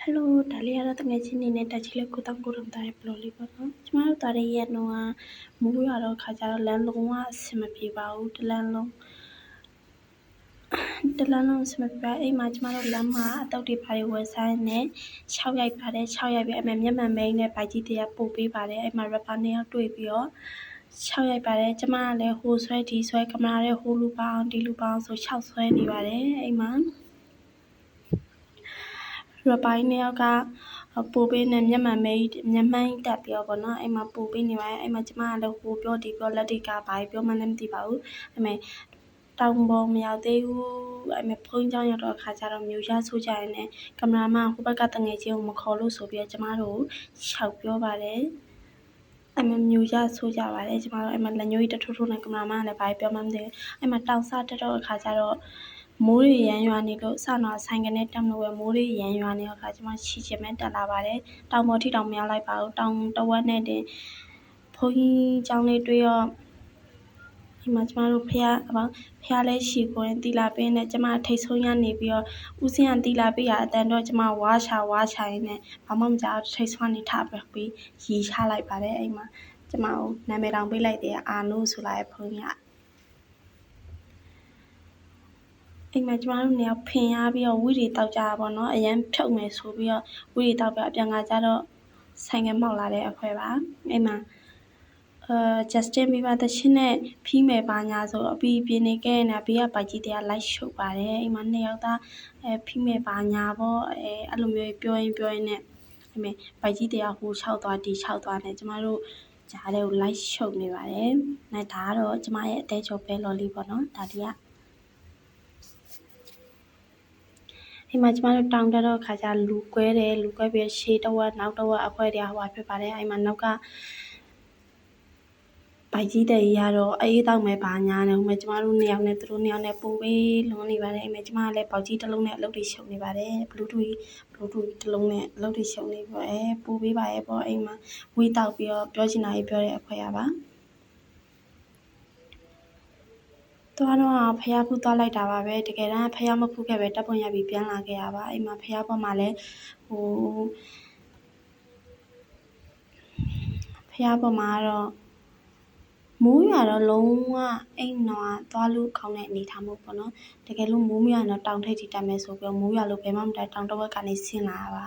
Hello ဒါလေးကတော့တငယ်ချင်းနေနဲ့တက်ချီလေးကိုတောင်ကိုတုံတာရဲ့ဘလော်လေးပေါ့နော်ကျမတို့သွားတဲ့ရက်တော့မိုးရွာတော့ခါကြတော့လမ်းလုံးဝအဆင်မပြေပါဘူးတလမ်းလုံးအဆင်မပြေပါအိမ်မှာကျမတို့လမ်းမှာအတုပ်တွေပါတွေဝယ်ဆိုင်နဲ့6ရိုက်ပါတယ်6ရိုက်ပြီးအဲ့မှာမျက်မှန်မိန်းနဲ့ဗိုက်ကြီးတရားပို့ပေးပါတယ်အဲ့မှာ rapper 2ယောက်တွေ့ပြီးတော့6ရိုက်ပါတယ်ကျမကလည်းဟိုဆွဲဒီဆွဲကင်မရာနဲ့ဟိုလူပေါင်းဒီလူပေါင်းဆို6ဆွဲနေပါတယ်အိမ်မှာရပိုင်း2ယောက်ကပို့ပေးနေမျက်မှန်တက်ပြီးတော့ဗောနော်အဲ့မှာပို့ပေးနေပါတယ်အဲ့မှာကျမကလည်းဟိုပြောဒီပြောလက်တွေကဘာပြောမှလည်းမသိပါဘူးအဲ့မှာတောင်ပေါ်မရောက်သေးဘူးအဲ့မှာဖုန်းကြောင်းရောက်တော့အခါကျတော့မျိုးရဆိုးကြရင်လည်းကင်မရာမန်ဟိုဘက်ကတငယ်ချင်းကိုမခေါ်လို့ဆိုပြီးတော့ကျမတို့ရှောက်ပြောပါတယ်အဲ့မှာမျိုးရဆိုးကြပါတယ်ကျမတို့အဲ့မှာလက်ညှိုးကြီးတထိုးထိုးနဲ့ကင်မရာမန်ကလည်းဘာပြောမှမသိဘူးအဲ့မှာတောင်စားတက်တော့အခါကျတော့မိုးတွေရမ်းရွာနေလို့စတော့ဆိုင်ကနေတက်မလို့ပဲမိုးတွေရမ်းရွာနေတော့အခါကျမချီချင်မဲ့တက်လာပါတယ်တောင်ပေါ်ထိတောင်မရောက်လိုက်ပါဘူးတောင်တဝက်နဲ့တင်ဘုန်းကြီးကျောင်းလေးတွေ့ရောဒီမှာကျမတို့ဖះလဲရှီကိုရင်တီလာပင်းနဲ့ကျမထိတ်ဆုံးရနေပြီးတော့ဦးစင်းကတီလာပေးရအတန်တော့ကျမဝါချရင်းနဲ့ဘာမှမကြောက်ထိတ်ဆုံးနေထပြီးရီချလိုက်ပါတယ်အိမ်မှာကျမကိုနာမည်တောင်ပေးလိုက်တယ်အာနိုးဆိုလာရဲ့ဖုန်းကြီးအိမ်မှာကျမတို့နေရာဖင်ရပြီးတော့ဝီတွေတောက်ကြတာပေါ့နော်အရန်ဖြုတ်မယ်ဆိုပြီးတော့ဝီတွေတောက်ပြအပြန်ကကြတော့ဆိုင်ကမောက်လာတဲ့အခွဲပါအိမ်မှာJustin Bieber တချင်းနဲ့ဖီးမယ်ပါညာဆိုအပီပြင်းနေခဲ့နေဘေးကပိုက်ကြီးတရားလိုက်ရှုပ်ပါတယ်အိမ်မှာ2ယောက်သားဖီးမယ်ပါညာပေါ့အဲ့လိုမျိုးပြောရင်နဲ့အဲ့မဲ့ပိုက်ကြီးတရားဟို6သွားဒီ6သွားနဲ့ကျမတို့ကြားထဲကိုလိုက်ရှုပ်နေပါတယ်။ဒါကတော့ကျမရဲ့အသေးချောပဲလော်လေးပေါ့နော်ဒါဒီကအိမ်မှာကျမတို့တောင်တက်တော့ခါကျလူကွဲပြီးရှေးတဝက်နောက်တဝက်အခွဲတရားဟွာဖြစ်ပါတယ်အိမ်မှာနောက်ကဗိုက်ကြီးတဲ့ရတော့အေးတောက်မဲ့ပါညာနဲ့ဟိုမှာကျမတို့2ယောက်နဲ့သူတို့2ယောက်နဲ့ပို့ပေးလွန်နေပါတယ်အိမ်မှာကျမကလည်းပေါက်ကြီးတစ်လုံးနဲ့အလုပ်တွေရှုပ်နေပါတယ် Bluetooth တစ်လုံးနဲ့အလုပ်တွေရှုပ်နေပေါ့ပို့ပေးပါရဲ့ပေါ့အိမ်မှာဝေးတောက်ပြီးတော့ပြောချင်တာကြီးပြောတဲ့အခွဲရပါသွားတော့ဖះဖူးသွားလိုက်တာပါပဲတကယ်တမ်းဖះမဖူးခဲ့ပဲတပ်ပွန်ရပြီးပြန်လာခဲ့ရပါအိမ်မှာဖះပေါ်မှာလည်းဟိုဖះပေါ်မှာတော့မိုးရွာတော့လုံးဝအိမ်တော့သွားလို့ခေါင်းနဲ့အနေထားမှုပေါ့နော်တကယ်လို့မိုးမရွာတော့တောင်ထိပ်ထိတက်မယ်ဆိုပြီးမိုးရွာလို့ဘယ်မှမတက်တောင်တစ်ဝက်ကနေဆင်းလာပါ